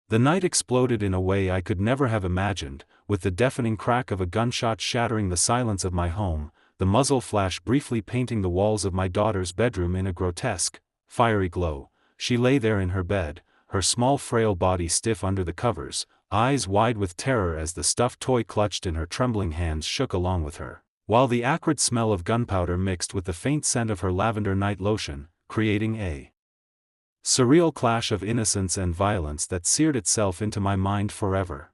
The night exploded in a way I could never have imagined, with the deafening crack of a gunshot shattering the silence of my home, the muzzle flash briefly painting the walls of my daughter's bedroom in a grotesque, fiery glow. She lay there in her bed, her small frail body stiff under the covers, eyes wide with terror as the stuffed toy clutched in her trembling hands shook along with her, while the acrid smell of gunpowder mixed with the faint scent of her lavender night lotion, creating a surreal clash of innocence and violence that seared itself into my mind forever.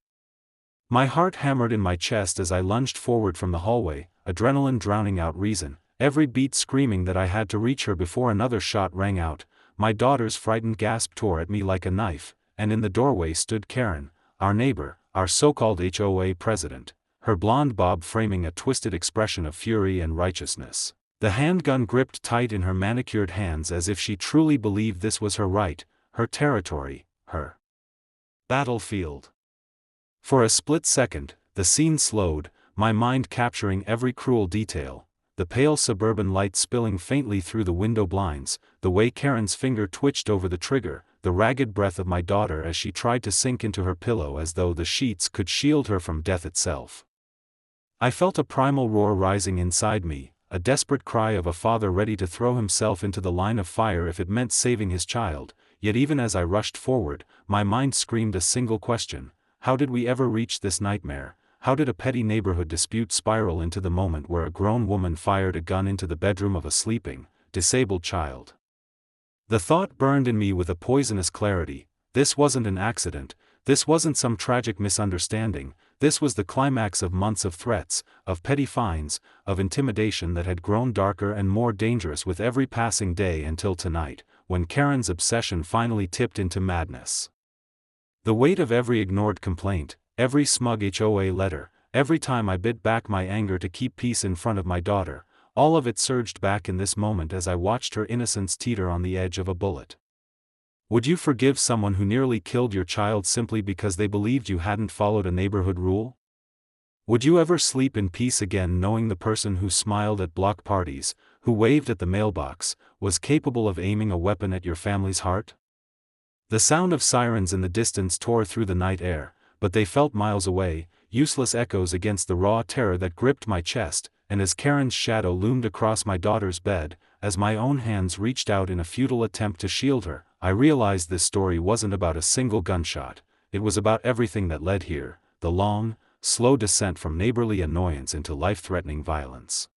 My heart hammered in my chest as I lunged forward from the hallway, adrenaline drowning out reason, every beat screaming that I had to reach her before another shot rang out. My daughter's frightened gasp tore at me like a knife, and in the doorway stood Karen, our neighbor, our so-called HOA president, her blonde bob framing a twisted expression of fury and righteousness, the handgun gripped tight in her manicured hands as if she truly believed this was her right, her territory, her battlefield. For a split second, the scene slowed, my mind capturing every cruel detail, the pale suburban light spilling faintly through the window blinds, the way Karen's finger twitched over the trigger, the ragged breath of my daughter as she tried to sink into her pillow as though the sheets could shield her from death itself. I felt a primal roar rising inside me, a desperate cry of a father ready to throw himself into the line of fire if it meant saving his child, yet even as I rushed forward, my mind screamed a single question: how did we ever reach this nightmare? How did a petty neighborhood dispute spiral into the moment where a grown woman fired a gun into the bedroom of a sleeping, disabled child? The thought burned in me with a poisonous clarity: this wasn't an accident, this wasn't some tragic misunderstanding, this was the climax of months of threats, of petty fines, of intimidation that had grown darker and more dangerous with every passing day until tonight, when Karen's obsession finally tipped into madness. The weight of every ignored complaint, every smug HOA letter, every time I bit back my anger to keep peace in front of my daughter, all of it surged back in this moment as I watched her innocence teeter on the edge of a bullet. Would you forgive someone who nearly killed your child simply because they believed you hadn't followed a neighborhood rule? Would you ever sleep in peace again knowing the person who smiled at block parties, who waved at the mailbox, was capable of aiming a weapon at your family's heart? The sound of sirens in the distance tore through the night air, but they felt miles away, useless echoes against the raw terror that gripped my chest, and as Karen's shadow loomed across my daughter's bed, as my own hands reached out in a futile attempt to shield her, I realized this story wasn't about a single gunshot, it was about everything that led here, the long, slow descent from neighborly annoyance into life-threatening violence.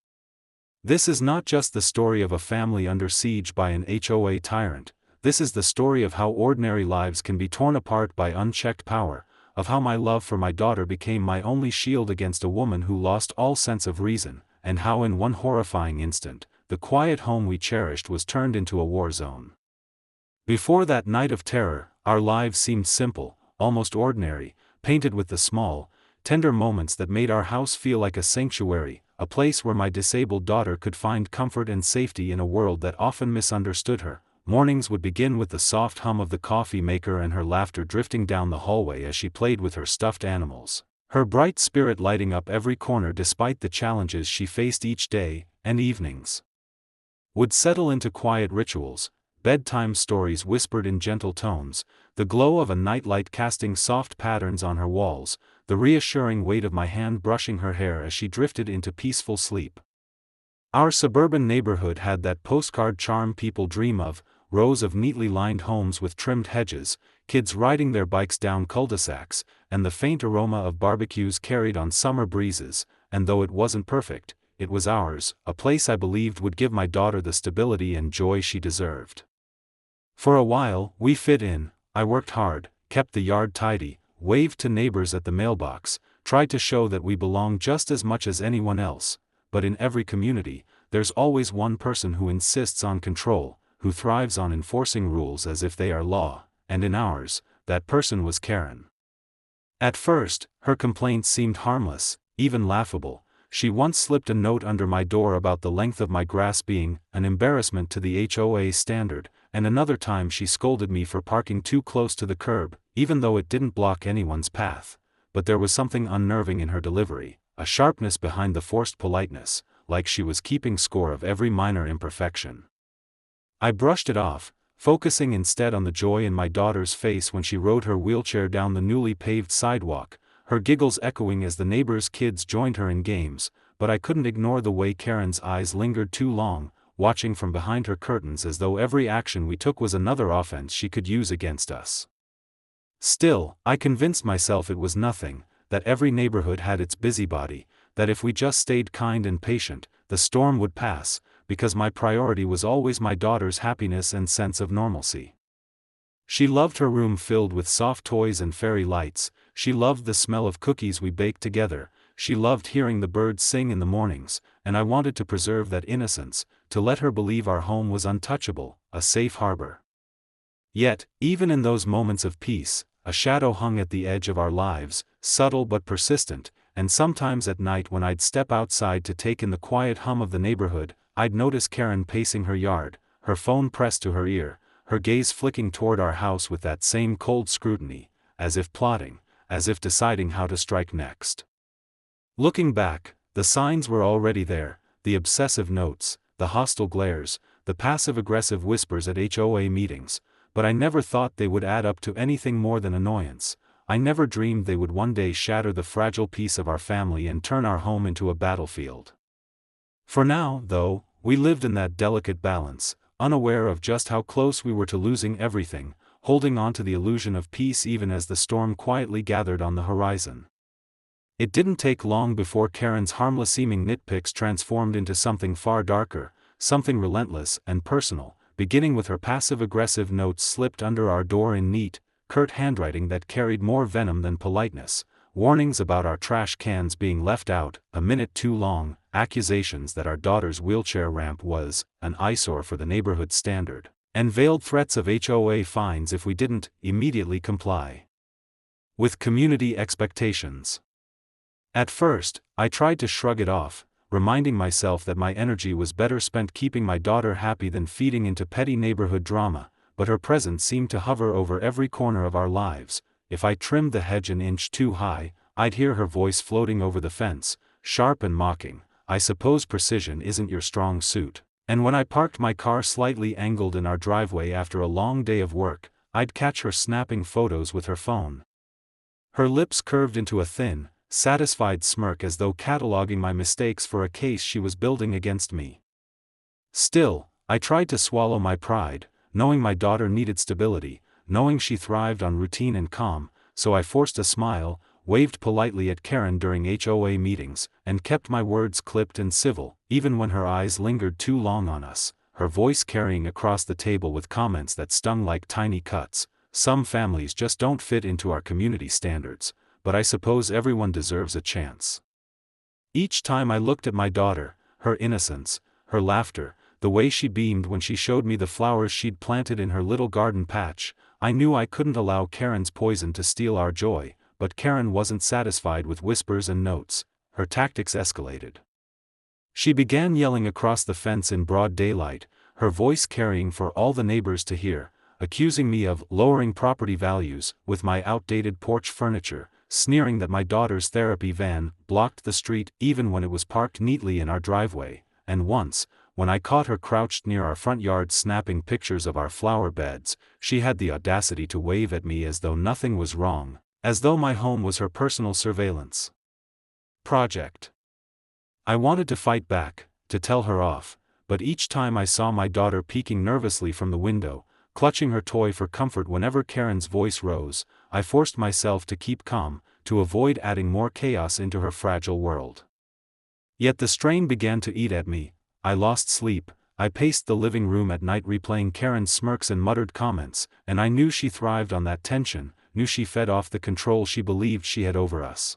This is not just the story of a family under siege by an HOA tyrant, this is the story of how ordinary lives can be torn apart by unchecked power, of how my love for my daughter became my only shield against a woman who lost all sense of reason, and how in one horrifying instant, the quiet home we cherished was turned into a war zone. Before that night of terror, our lives seemed simple, almost ordinary, painted with the small, tender moments that made our house feel like a sanctuary, a place where my disabled daughter could find comfort and safety in a world that often misunderstood her. Mornings would begin with the soft hum of the coffee maker and her laughter drifting down the hallway as she played with her stuffed animals, her bright spirit lighting up every corner despite the challenges she faced each day, and evenings would settle into quiet rituals, bedtime stories whispered in gentle tones, the glow of a nightlight casting soft patterns on her walls, the reassuring weight of my hand brushing her hair as she drifted into peaceful sleep. Our suburban neighborhood had that postcard charm people dream of: rows of neatly lined homes with trimmed hedges, kids riding their bikes down cul-de-sacs, and the faint aroma of barbecues carried on summer breezes, and though it wasn't perfect, it was ours, a place I believed would give my daughter the stability and joy she deserved. For a while, we fit in. I worked hard, kept the yard tidy, waved to neighbors at the mailbox, tried to show that we belong just as much as anyone else, but in every community, there's always one person who insists on control, who thrives on enforcing rules as if they are law, and in ours, that person was Karen. At first, her complaints seemed harmless, even laughable. She once slipped a note under my door about the length of my grass being an embarrassment to the HOA standard, and another time she scolded me for parking too close to the curb, even though it didn't block anyone's path. But there was something unnerving in her delivery, a sharpness behind the forced politeness, like she was keeping score of every minor imperfection. I brushed it off, focusing instead on the joy in my daughter's face when she rode her wheelchair down the newly paved sidewalk, her giggles echoing as the neighbors' kids joined her in games. But I couldn't ignore the way Karen's eyes lingered too long, watching from behind her curtains as though every action we took was another offense she could use against us. Still, I convinced myself it was nothing, that every neighborhood had its busybody, that if we just stayed kind and patient, the storm would pass, because my priority was always my daughter's happiness and sense of normalcy. She loved her room filled with soft toys and fairy lights, she loved the smell of cookies we baked together, she loved hearing the birds sing in the mornings, and I wanted to preserve that innocence, to let her believe our home was untouchable, a safe harbor. Yet, even in those moments of peace, a shadow hung at the edge of our lives, subtle but persistent, and sometimes at night when I'd step outside to take in the quiet hum of the neighborhood, I'd notice Karen pacing her yard, her phone pressed to her ear, her gaze flicking toward our house with that same cold scrutiny, as if plotting, as if deciding how to strike next. Looking back, the signs were already there, the obsessive notes, the hostile glares, the passive-aggressive whispers at HOA meetings, but I never thought they would add up to anything more than annoyance. I never dreamed they would one day shatter the fragile peace of our family and turn our home into a battlefield. For now, though, we lived in that delicate balance, unaware of just how close we were to losing everything, holding on to the illusion of peace even as the storm quietly gathered on the horizon. It didn't take long before Karen's harmless-seeming nitpicks transformed into something far darker, something relentless and personal, beginning with her passive-aggressive notes slipped under our door in neat, curt handwriting that carried more venom than politeness, warnings about our trash cans being left out a minute too long, accusations that our daughter's wheelchair ramp was an eyesore for the neighborhood standard, and veiled threats of HOA fines if we didn't immediately comply with community expectations. At first, I tried to shrug it off, reminding myself that my energy was better spent keeping my daughter happy than feeding into petty neighborhood drama, but her presence seemed to hover over every corner of our lives. If I trimmed the hedge an inch too high, I'd hear her voice floating over the fence, sharp and mocking, "I suppose precision isn't your strong suit." And when I parked my car slightly angled in our driveway after a long day of work, I'd catch her snapping photos with her phone. Her lips curved into a thin, satisfied smirk as though cataloging my mistakes for a case she was building against me. Still, I tried to swallow my pride, knowing my daughter needed stability, knowing she thrived on routine and calm, so I forced a smile, waved politely at Karen during HOA meetings, and kept my words clipped and civil, even when her eyes lingered too long on us, her voice carrying across the table with comments that stung like tiny cuts. "Some families just don't fit into our community standards, but I suppose everyone deserves a chance." Each time I looked at my daughter, her innocence, her laughter, the way she beamed when she showed me the flowers she'd planted in her little garden patch, I knew I couldn't allow Karen's poison to steal our joy. But Karen wasn't satisfied with whispers and notes. Her tactics escalated. She began yelling across the fence in broad daylight, her voice carrying for all the neighbors to hear, accusing me of lowering property values with my outdated porch furniture, sneering that my daughter's therapy van blocked the street even when it was parked neatly in our driveway, and once, when I caught her crouched near our front yard snapping pictures of our flower beds, she had the audacity to wave at me as though nothing was wrong, as though my home was her personal surveillance project. I wanted to fight back, to tell her off, but each time I saw my daughter peeking nervously from the window, clutching her toy for comfort whenever Karen's voice rose, I forced myself to keep calm, to avoid adding more chaos into her fragile world. Yet the strain began to eat at me. I lost sleep, I paced the living room at night replaying Karen's smirks and muttered comments, and I knew she thrived on that tension, knew she fed off the control she believed she had over us.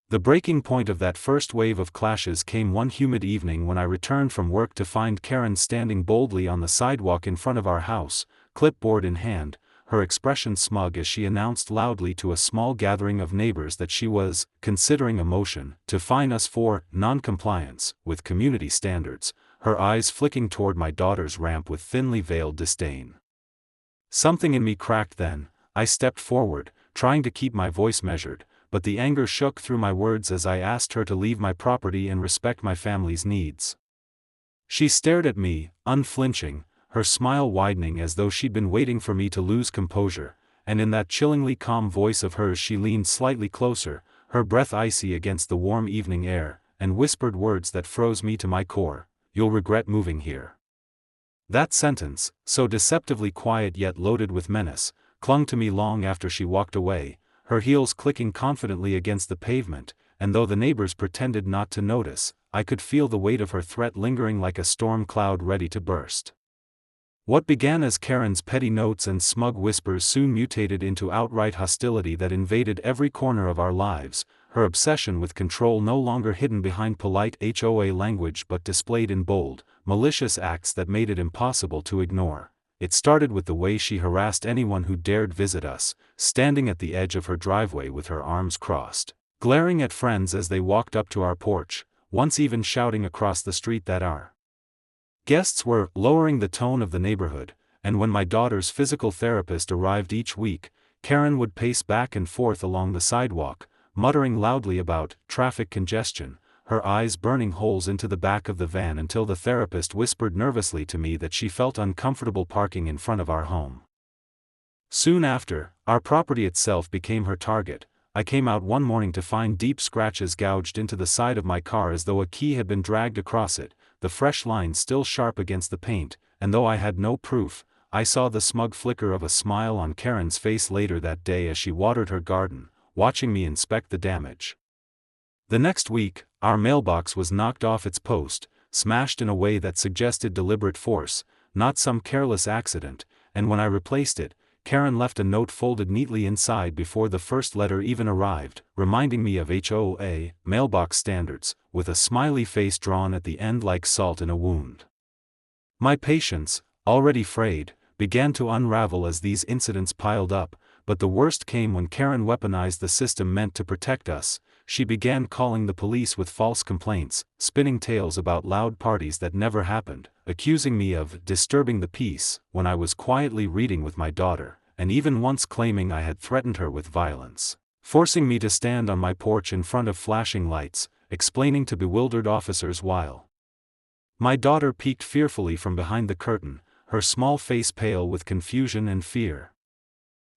The breaking point of that first wave of clashes came one humid evening when I returned from work to find Karen standing boldly on the sidewalk in front of our house, clipboard in hand, her expression smug as she announced loudly to a small gathering of neighbors that she was considering a motion to fine us for non-compliance with community standards, her eyes flicking toward my daughter's ramp with thinly veiled disdain. Something in me cracked then. I stepped forward, trying to keep my voice measured, but the anger shook through my words as I asked her to leave my property and respect my family's needs. She stared at me, unflinching, her smile widening as though she'd been waiting for me to lose composure, and in that chillingly calm voice of hers she leaned slightly closer, her breath icy against the warm evening air, and whispered words that froze me to my core. "You'll regret moving here." That sentence, so deceptively quiet yet loaded with menace, clung to me long after she walked away, her heels clicking confidently against the pavement, and though the neighbors pretended not to notice, I could feel the weight of her threat lingering like a storm cloud ready to burst. What began as Karen's petty notes and smug whispers soon mutated into outright hostility that invaded every corner of our lives, her obsession with control no longer hidden behind polite HOA language but displayed in bold, malicious acts that made it impossible to ignore. It started with the way she harassed anyone who dared visit us, standing at the edge of her driveway with her arms crossed, glaring at friends as they walked up to our porch, once even shouting across the street that our guests were lowering the tone of the neighborhood, and when my daughter's physical therapist arrived each week, Karen would pace back and forth along the sidewalk, muttering loudly about traffic congestion, her eyes burning holes into the back of the van until the therapist whispered nervously to me that she felt uncomfortable parking in front of our home. Soon after, our property itself became her target. I came out one morning to find deep scratches gouged into the side of my car as though a key had been dragged across it, the fresh lines still sharp against the paint, and though I had no proof, I saw the smug flicker of a smile on Karen's face later that day as she watered her garden, watching me inspect the damage. The next week, our mailbox was knocked off its post, smashed in a way that suggested deliberate force, not some careless accident, and when I replaced it, Karen left a note folded neatly inside before the first letter even arrived, reminding me of HOA mailbox standards, with a smiley face drawn at the end like salt in a wound. My patience, already frayed, began to unravel as these incidents piled up, but the worst came when Karen weaponized the system meant to protect us. She began calling the police with false complaints, spinning tales about loud parties that never happened, accusing me of disturbing the peace when I was quietly reading with my daughter, and even once claiming I had threatened her with violence, forcing me to stand on my porch in front of flashing lights, explaining to bewildered officers while my daughter peeked fearfully from behind the curtain, her small face pale with confusion and fear.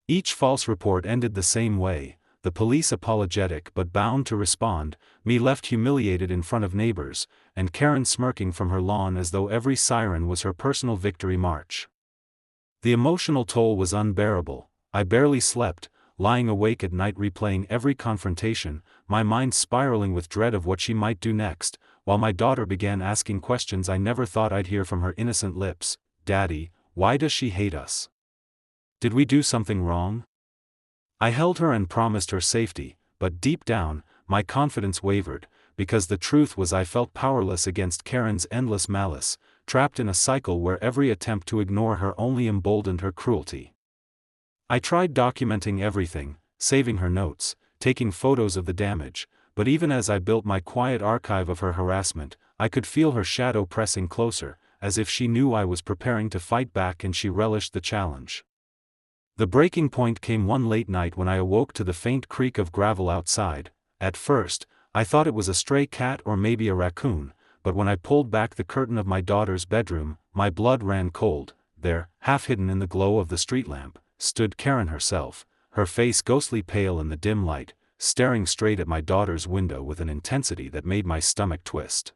Each false report ended the same way, the police apologetic but bound to respond, me left humiliated in front of neighbors, and Karen smirking from her lawn as though every siren was her personal victory march. The emotional toll was unbearable. I barely slept, lying awake at night replaying every confrontation, my mind spiraling with dread of what she might do next, while my daughter began asking questions I never thought I'd hear from her innocent lips. "Daddy, why does she hate us? Did we do something wrong?" I held her and promised her safety, but deep down, my confidence wavered, because the truth was I felt powerless against Karen's endless malice, trapped in a cycle where every attempt to ignore her only emboldened her cruelty. I tried documenting everything, saving her notes, taking photos of the damage, but even as I built my quiet archive of her harassment, I could feel her shadow pressing closer, as if she knew I was preparing to fight back and she relished the challenge. The breaking point came one late night when I awoke to the faint creak of gravel outside. At first, I thought it was a stray cat or maybe a raccoon, but when I pulled back the curtain of my daughter's bedroom, my blood ran cold. There, half hidden in the glow of the street lamp, stood Karen herself, her face ghostly pale in the dim light, staring straight at my daughter's window with an intensity that made my stomach twist.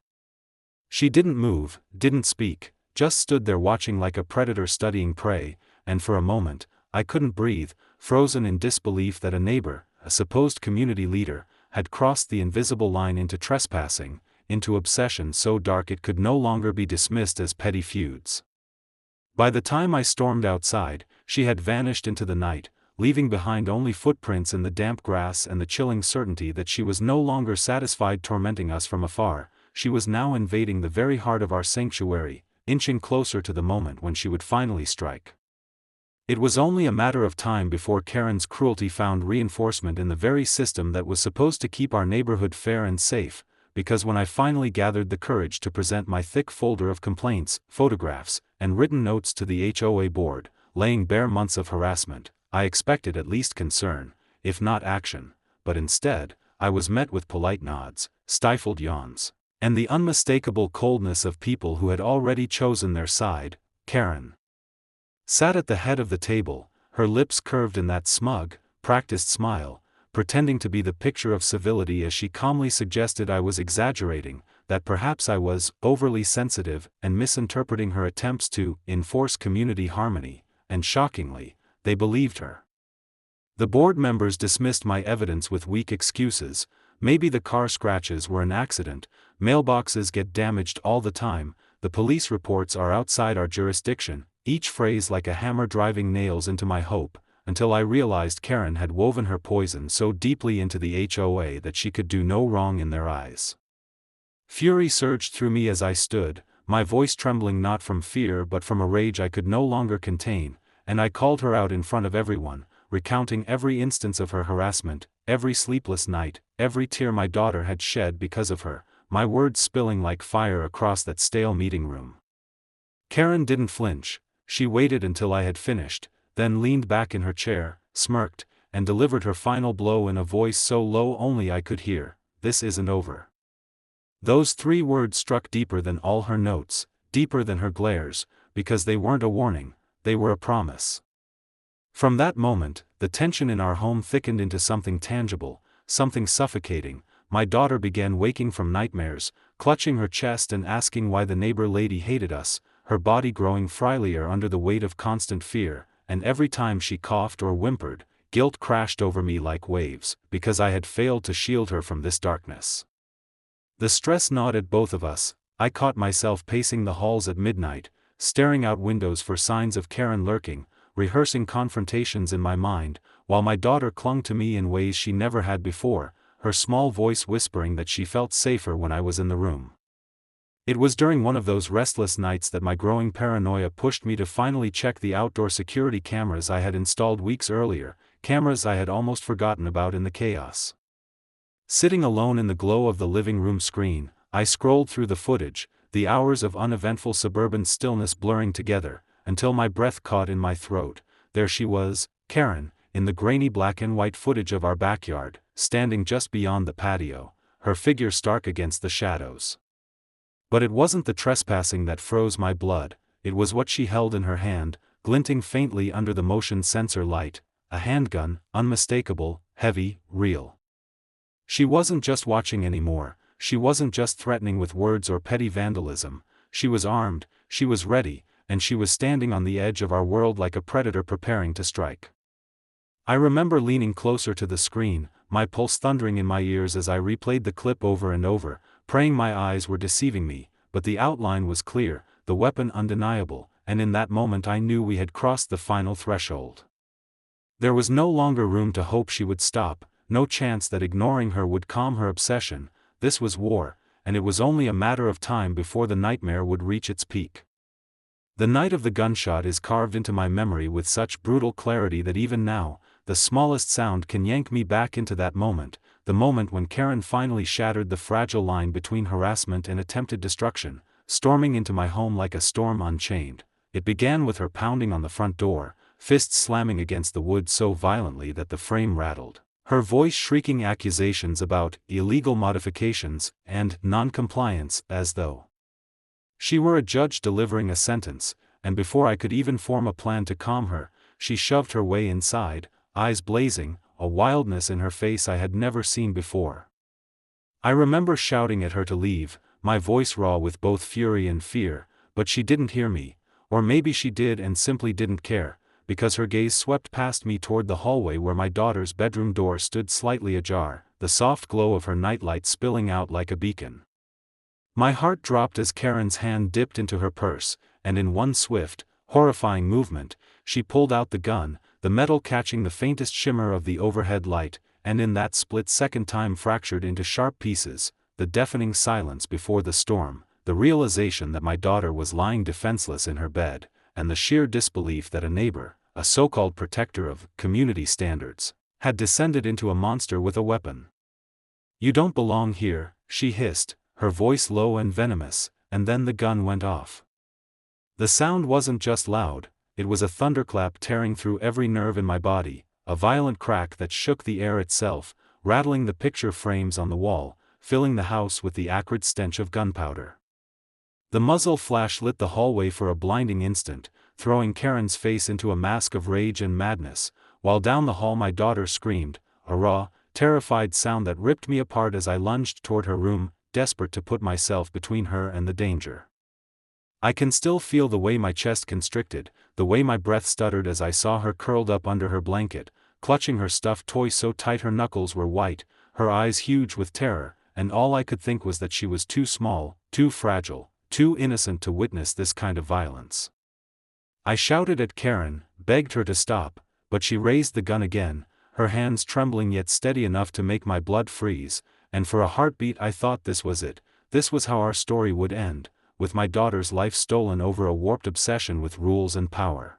She didn't move, didn't speak, just stood there watching like a predator studying prey, and for a moment, I couldn't breathe, frozen in disbelief that a neighbor, a supposed community leader, had crossed the invisible line into trespassing, into obsession so dark it could no longer be dismissed as petty feuds. By the time I stormed outside, she had vanished into the night, leaving behind only footprints in the damp grass and the chilling certainty that she was no longer satisfied tormenting us from afar. She was now invading the very heart of our sanctuary, inching closer to the moment when she would finally strike. It was only a matter of time before Karen's cruelty found reinforcement in the very system that was supposed to keep our neighborhood fair and safe, because when I finally gathered the courage to present my thick folder of complaints, photographs, and written notes to the HOA board, laying bare months of harassment, I expected at least concern, if not action, but instead, I was met with polite nods, stifled yawns, and the unmistakable coldness of people who had already chosen their side. Karen sat at the head of the table, her lips curved in that smug, practiced smile, pretending to be the picture of civility as she calmly suggested I was exaggerating, that perhaps I was overly sensitive and misinterpreting her attempts to enforce community harmony, and shockingly, they believed her. The board members dismissed my evidence with weak excuses. Maybe the car scratches were an accident, mailboxes get damaged all the time, the police reports are outside our jurisdiction, each phrase like a hammer driving nails into my hope, until I realized Karen had woven her poison so deeply into the HOA that she could do no wrong in their eyes. Fury surged through me as I stood, my voice trembling not from fear but from a rage I could no longer contain, and I called her out in front of everyone, recounting every instance of her harassment, every sleepless night, every tear my daughter had shed because of her, my words spilling like fire across that stale meeting room. Karen didn't flinch. She waited until I had finished, then leaned back in her chair, smirked, and delivered her final blow in a voice so low only I could hear, "This isn't over." Those 3 words struck deeper than all her notes, deeper than her glares, because they weren't a warning, they were a promise. From that moment, the tension in our home thickened into something tangible, something suffocating. My daughter began waking from nightmares, clutching her chest and asking why the neighbor lady hated us, her body growing frilier under the weight of constant fear, and every time she coughed or whimpered, guilt crashed over me like waves, because I had failed to shield her from this darkness. The stress gnawed at both of us. I caught myself pacing the halls at midnight, staring out windows for signs of Karen lurking, rehearsing confrontations in my mind, while my daughter clung to me in ways she never had before, her small voice whispering that she felt safer when I was in the room. It was during one of those restless nights that my growing paranoia pushed me to finally check the outdoor security cameras I had installed weeks earlier, cameras I had almost forgotten about in the chaos. Sitting alone in the glow of the living room screen, I scrolled through the footage, the hours of uneventful suburban stillness blurring together, until my breath caught in my throat. There she was, Karen, in the grainy black and white footage of our backyard, standing just beyond the patio, her figure stark against the shadows. But it wasn't the trespassing that froze my blood, it was what she held in her hand, glinting faintly under the motion sensor light, a handgun, unmistakable, heavy, real. She wasn't just watching anymore, she wasn't just threatening with words or petty vandalism, she was armed, she was ready, and she was standing on the edge of our world like a predator preparing to strike. I remember leaning closer to the screen, my pulse thundering in my ears as I replayed the clip over and over, praying my eyes were deceiving me, but the outline was clear, the weapon undeniable, and in that moment I knew we had crossed the final threshold. There was no longer room to hope she would stop, no chance that ignoring her would calm her obsession. This was war, and it was only a matter of time before the nightmare would reach its peak. The night of the gunshot is carved into my memory with such brutal clarity that even now, the smallest sound can yank me back into that moment, the moment when Karen finally shattered the fragile line between harassment and attempted destruction, storming into my home like a storm unchained. It began with her pounding on the front door, fists slamming against the wood so violently that the frame rattled, her voice shrieking accusations about illegal modifications and non-compliance as though she were a judge delivering a sentence, and before I could even form a plan to calm her, she shoved her way inside, eyes blazing, a wildness in her face I had never seen before. I remember shouting at her to leave, my voice raw with both fury and fear, but she didn't hear me, or maybe she did and simply didn't care, because her gaze swept past me toward the hallway where my daughter's bedroom door stood slightly ajar, the soft glow of her nightlight spilling out like a beacon. My heart dropped as Karen's hand dipped into her purse, and in one swift, horrifying movement, she pulled out the gun, the metal catching the faintest shimmer of the overhead light, and in that split-second time fractured into sharp pieces, the deafening silence before the storm, the realization that my daughter was lying defenseless in her bed, and the sheer disbelief that a neighbor, a so-called protector of community standards, had descended into a monster with a weapon. "You don't belong here," she hissed, her voice low and venomous, and then the gun went off. The sound wasn't just loud, it was a thunderclap tearing through every nerve in my body, a violent crack that shook the air itself, rattling the picture frames on the wall, filling the house with the acrid stench of gunpowder. The muzzle flash lit the hallway for a blinding instant, throwing Karen's face into a mask of rage and madness, while down the hall my daughter screamed, a raw, terrified sound that ripped me apart as I lunged toward her room, desperate to put myself between her and the danger. I can still feel the way my chest constricted, the way my breath stuttered as I saw her curled up under her blanket, clutching her stuffed toy so tight her knuckles were white, her eyes huge with terror, and all I could think was that she was too small, too fragile, too innocent to witness this kind of violence. I shouted at Karen, begged her to stop, but she raised the gun again, her hands trembling yet steady enough to make my blood freeze, and for a heartbeat I thought this was it, this was how our story would end, with my daughter's life stolen over a warped obsession with rules and power.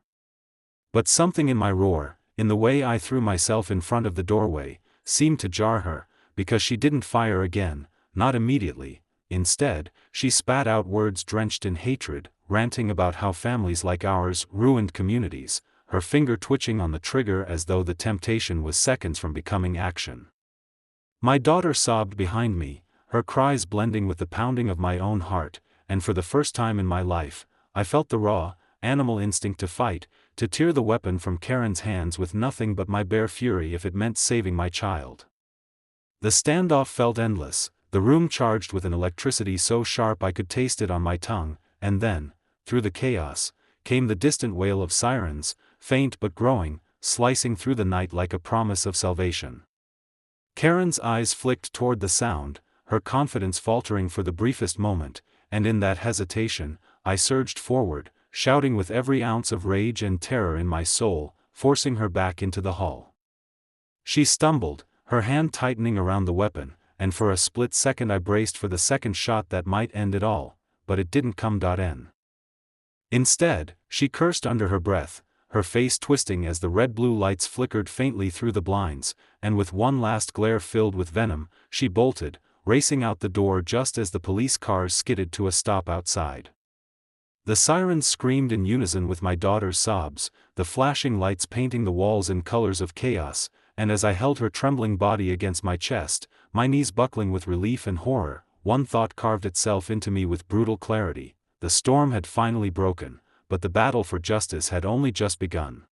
But something in my roar, in the way I threw myself in front of the doorway, seemed to jar her, because she didn't fire again, not immediately. Instead, she spat out words drenched in hatred, ranting about how families like ours ruined communities, her finger twitching on the trigger as though the temptation was seconds from becoming action. My daughter sobbed behind me, her cries blending with the pounding of my own heart, and for the first time in my life, I felt the raw, animal instinct to fight, to tear the weapon from Karen's hands with nothing but my bare fury if it meant saving my child. The standoff felt endless, the room charged with an electricity so sharp I could taste it on my tongue, and then, through the chaos, came the distant wail of sirens, faint but growing, slicing through the night like a promise of salvation. Karen's eyes flicked toward the sound, her confidence faltering for the briefest moment, and in that hesitation, I surged forward, shouting with every ounce of rage and terror in my soul, forcing her back into the hall. She stumbled, her hand tightening around the weapon, and for a split second I braced for the second shot that might end it all, but it didn't come. Instead, she cursed under her breath, her face twisting as the red-blue lights flickered faintly through the blinds, and with one last glare filled with venom, she bolted, racing out the door just as the police cars skidded to a stop outside. The sirens screamed in unison with my daughter's sobs, the flashing lights painting the walls in colors of chaos, and as I held her trembling body against my chest, my knees buckling with relief and horror, one thought carved itself into me with brutal clarity: the storm had finally broken, but the battle for justice had only just begun.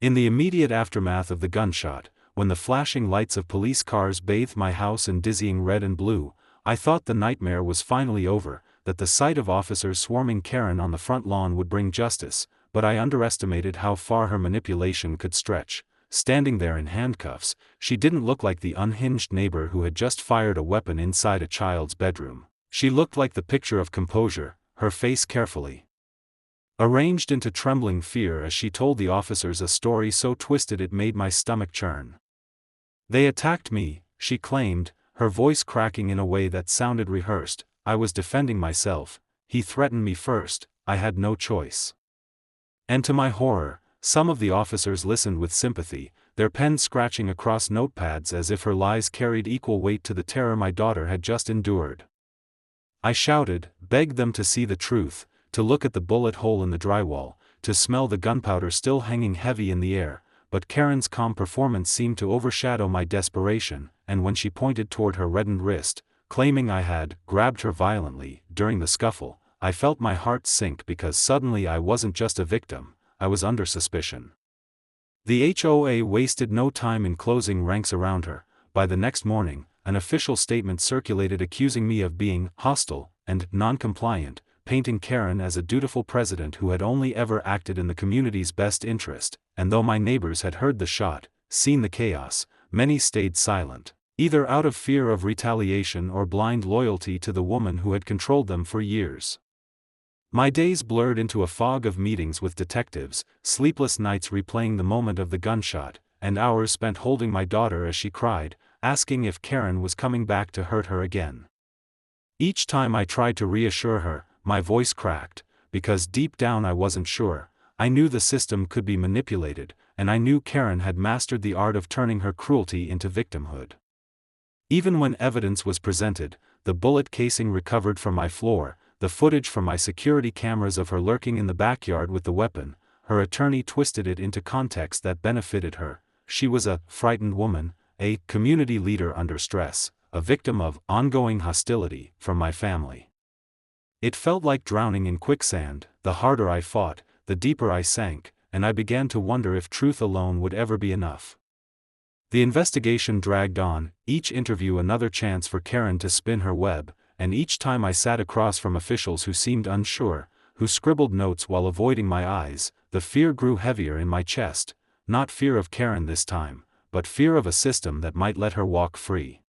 In the immediate aftermath of the gunshot, when the flashing lights of police cars bathed my house in dizzying red and blue, I thought the nightmare was finally over, that the sight of officers swarming Karen on the front lawn would bring justice, but I underestimated how far her manipulation could stretch. Standing there in handcuffs, she didn't look like the unhinged neighbor who had just fired a weapon inside a child's bedroom. She looked like the picture of composure, her face carefully arranged into trembling fear as she told the officers a story so twisted it made my stomach churn. "They attacked me," she claimed, her voice cracking in a way that sounded rehearsed. "I was defending myself. He threatened me first. I had no choice." And to my horror, some of the officers listened with sympathy, their pens scratching across notepads as if her lies carried equal weight to the terror my daughter had just endured. I shouted, begged them to see the truth, to look at the bullet hole in the drywall, to smell the gunpowder still hanging heavy in the air, but Karen's calm performance seemed to overshadow my desperation, and when she pointed toward her reddened wrist, claiming I had grabbed her violently during the scuffle, I felt my heart sink because suddenly I wasn't just a victim, I was under suspicion. The HOA wasted no time in closing ranks around her. By the next morning, an official statement circulated accusing me of being hostile and non-compliant, painting Karen as a dutiful president who had only ever acted in the community's best interest, and though my neighbors had heard the shot, seen the chaos, many stayed silent, either out of fear of retaliation or blind loyalty to the woman who had controlled them for years. My days blurred into a fog of meetings with detectives, sleepless nights replaying the moment of the gunshot, and hours spent holding my daughter as she cried, asking if Karen was coming back to hurt her again. Each time I tried to reassure her, my voice cracked, because deep down I wasn't sure. I knew the system could be manipulated, and I knew Karen had mastered the art of turning her cruelty into victimhood. Even when evidence was presented, the bullet casing recovered from my floor, the footage from my security cameras of her lurking in the backyard with the weapon, her attorney twisted it into context that benefited her. She was a frightened woman, a community leader under stress, a victim of ongoing hostility from my family. It felt like drowning in quicksand. The harder I fought, the deeper I sank, and I began to wonder if truth alone would ever be enough. The investigation dragged on, each interview another chance for Karen to spin her web, and each time I sat across from officials who seemed unsure, who scribbled notes while avoiding my eyes, the fear grew heavier in my chest, not fear of Karen this time, but fear of a system that might let her walk free.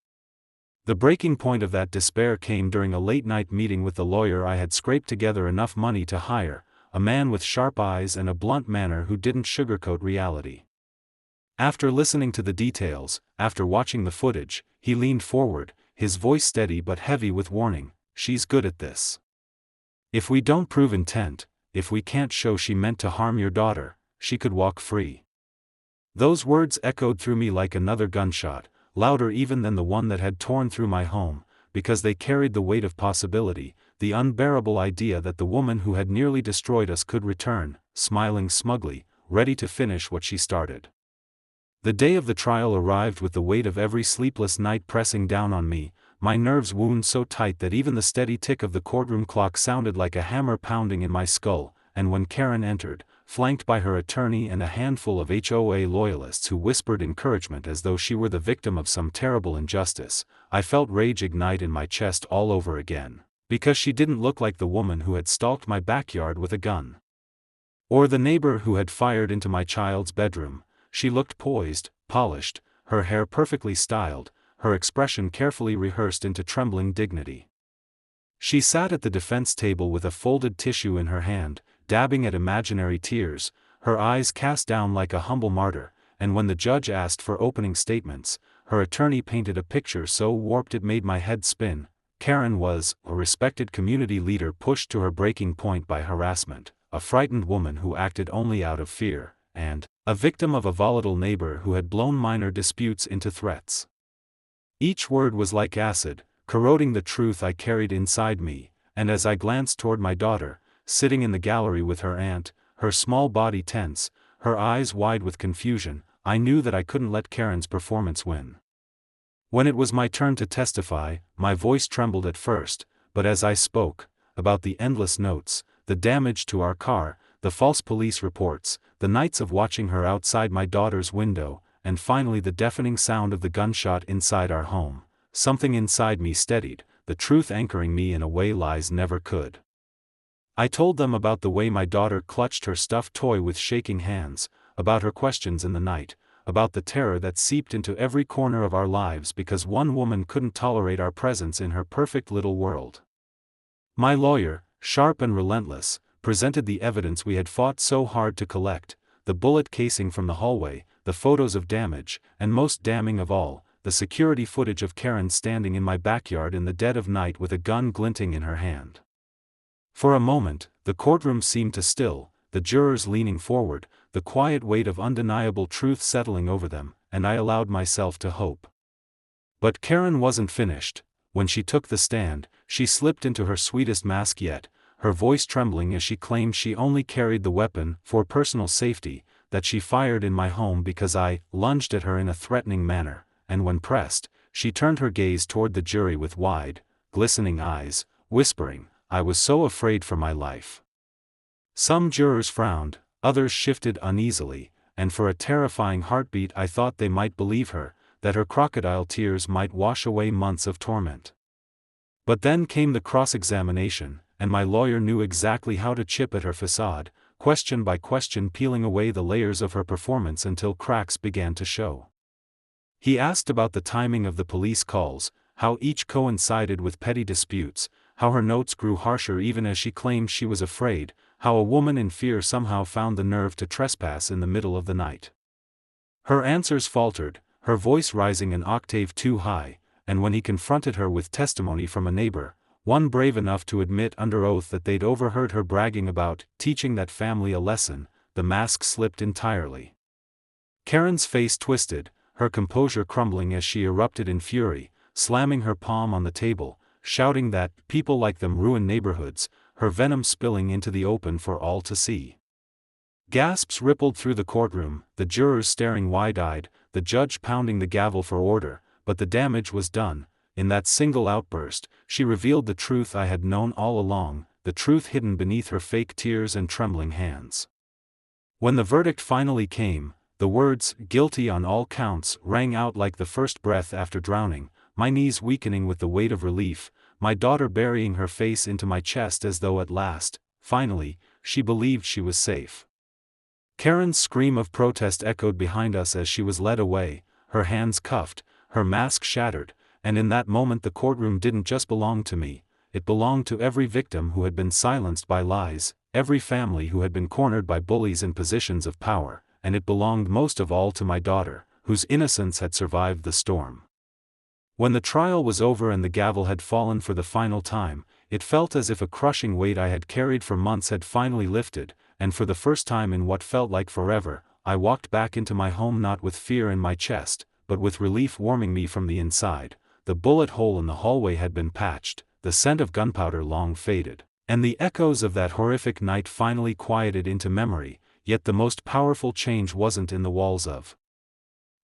The breaking point of that despair came during a late-night meeting with the lawyer I had scraped together enough money to hire, a man with sharp eyes and a blunt manner who didn't sugarcoat reality. After listening to the details, after watching the footage, he leaned forward, his voice steady but heavy with warning. "She's good at this. If we don't prove intent, if we can't show she meant to harm your daughter, she could walk free." Those words echoed through me like another gunshot, louder even than the one that had torn through my home, because they carried the weight of possibility, the unbearable idea that the woman who had nearly destroyed us could return, smiling smugly, ready to finish what she started. The day of the trial arrived with the weight of every sleepless night pressing down on me, my nerves wound so tight that even the steady tick of the courtroom clock sounded like a hammer pounding in my skull, and when Karen entered, flanked by her attorney and a handful of HOA loyalists who whispered encouragement as though she were the victim of some terrible injustice, I felt rage ignite in my chest all over again, because she didn't look like the woman who had stalked my backyard with a gun. Or the neighbor who had fired into my child's bedroom. She looked poised, polished, her hair perfectly styled, her expression carefully rehearsed into trembling dignity. She sat at the defense table with a folded tissue in her hand, dabbing at imaginary tears, her eyes cast down like a humble martyr, and when the judge asked for opening statements, her attorney painted a picture so warped it made my head spin. Karen was a respected community leader pushed to her breaking point by harassment, a frightened woman who acted only out of fear, and a victim of a volatile neighbor who had blown minor disputes into threats. Each word was like acid, corroding the truth I carried inside me, and as I glanced toward my daughter, sitting in the gallery with her aunt, her small body tense, her eyes wide with confusion, I knew that I couldn't let Karen's performance win. When it was my turn to testify, my voice trembled at first, but as I spoke, about the endless notes, the damage to our car, the false police reports, the nights of watching her outside my daughter's window, and finally the deafening sound of the gunshot inside our home, something inside me steadied, the truth anchoring me in a way lies never could. I told them about the way my daughter clutched her stuffed toy with shaking hands, about her questions in the night, about the terror that seeped into every corner of our lives because one woman couldn't tolerate our presence in her perfect little world. My lawyer, sharp and relentless, presented the evidence we had fought so hard to collect, the bullet casing from the hallway, the photos of damage, and most damning of all, the security footage of Karen standing in my backyard in the dead of night with a gun glinting in her hand. For a moment, the courtroom seemed to still, the jurors leaning forward, the quiet weight of undeniable truth settling over them, and I allowed myself to hope. But Karen wasn't finished. When she took the stand, she slipped into her sweetest mask yet, her voice trembling as she claimed she only carried the weapon for personal safety, that she fired in my home because I lunged at her in a threatening manner, and when pressed, she turned her gaze toward the jury with wide, glistening eyes, whispering, "I was so afraid for my life." Some jurors frowned, others shifted uneasily, and for a terrifying heartbeat I thought they might believe her, that her crocodile tears might wash away months of torment. But then came the cross-examination, and my lawyer knew exactly how to chip at her facade, question by question peeling away the layers of her performance until cracks began to show. He asked about the timing of the police calls, how each coincided with petty disputes, how her notes grew harsher even as she claimed she was afraid, how a woman in fear somehow found the nerve to trespass in the middle of the night. Her answers faltered, her voice rising an octave too high, and when he confronted her with testimony from a neighbor, one brave enough to admit under oath that they'd overheard her bragging about teaching that family a lesson, the mask slipped entirely. Karen's face twisted, her composure crumbling as she erupted in fury, slamming her palm on the table, shouting that people like them ruin neighborhoods, her venom spilling into the open for all to see. Gasps rippled through the courtroom, the jurors staring wide-eyed, the judge pounding the gavel for order, but the damage was done. in that single outburst, she revealed the truth I had known all along, the truth hidden beneath her fake tears and trembling hands. When the verdict finally came, the words, "guilty on all counts," rang out like the first breath after drowning, my knees weakening with the weight of relief, my daughter burying her face into my chest as though at last, finally, she believed she was safe. Karen's scream of protest echoed behind us as she was led away, her hands cuffed, her mask shattered, and in that moment the courtroom didn't just belong to me, it belonged to every victim who had been silenced by lies, every family who had been cornered by bullies in positions of power, and it belonged most of all to my daughter, whose innocence had survived the storm. When the trial was over and the gavel had fallen for the final time, it felt as if a crushing weight I had carried for months had finally lifted, and for the first time in what felt like forever, I walked back into my home not with fear in my chest, but with relief warming me from the inside. The bullet hole in the hallway had been patched, the scent of gunpowder long faded, and the echoes of that horrific night finally quieted into memory, yet the most powerful change wasn't in the walls of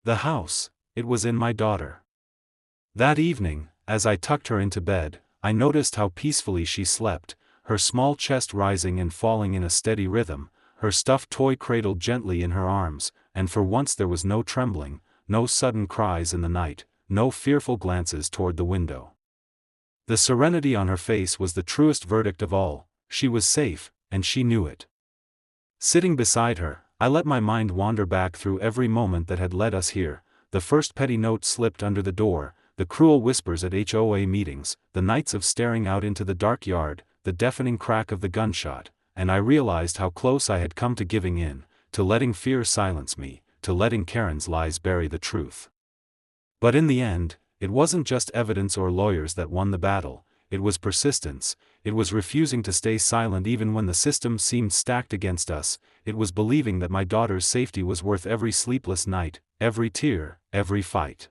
the house, it was in my daughter. That evening, as I tucked her into bed, I noticed how peacefully she slept, her small chest rising and falling in a steady rhythm, her stuffed toy cradled gently in her arms, and for once there was no trembling, no sudden cries in the night, no fearful glances toward the window. The serenity on her face was the truest verdict of all. She was safe, and she knew it. Sitting beside her, I let my mind wander back through every moment that had led us here. The first petty note slipped under the door, the cruel whispers at HOA meetings, the nights of staring out into the dark yard, the deafening crack of the gunshot, and I realized how close I had come to giving in, to letting fear silence me, to letting Karen's lies bury the truth. But in the end, it wasn't just evidence or lawyers that won the battle, it was persistence, it was refusing to stay silent even when the system seemed stacked against us, it was believing that my daughter's safety was worth every sleepless night, every tear, every fight.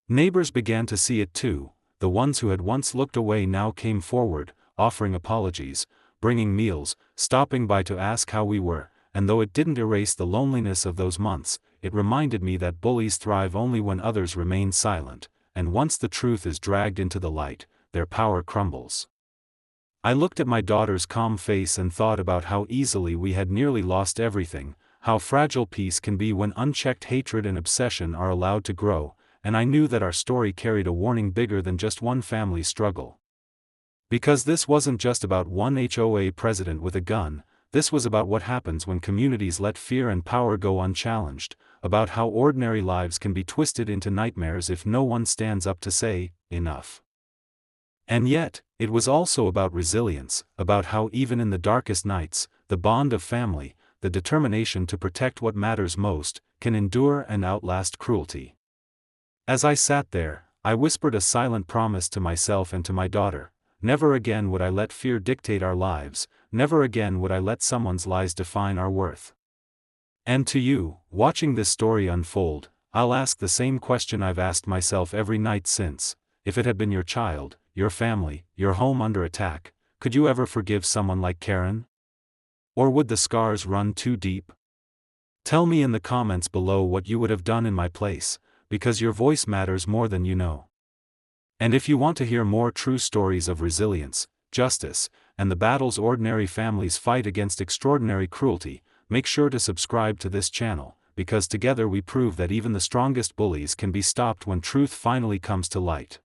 Neighbors began to see it too. The ones who had once looked away now came forward, offering apologies, bringing meals, stopping by to ask how we were, and though it didn't erase the loneliness of those months, it reminded me that bullies thrive only when others remain silent, and once the truth is dragged into the light, their power crumbles. I looked at my daughter's calm face and thought about how easily we had nearly lost everything, how fragile peace can be when unchecked hatred and obsession are allowed to grow, and I knew that our story carried a warning bigger than just one family's struggle. Because this wasn't just about one HOA president with a gun, this was about what happens when communities let fear and power go unchallenged, about how ordinary lives can be twisted into nightmares if no one stands up to say, enough. And yet, it was also about resilience, about how even in the darkest nights, the bond of family, the determination to protect what matters most, can endure and outlast cruelty. As I sat there, I whispered a silent promise to myself and to my daughter. Never again would I let fear dictate our lives, never again would I let someone's lies define our worth. And to you, watching this story unfold, I'll ask the same question I've asked myself every night since. If it had been your child, your family, your home under attack, could you ever forgive someone like Karen? Or would the scars run too deep? Tell me in the comments below what you would have done in my place, because your voice matters more than you know. And if you want to hear more true stories of resilience, justice, and the battles ordinary families fight against extraordinary cruelty, make sure to subscribe to this channel, because together we prove that even the strongest bullies can be stopped when truth finally comes to light.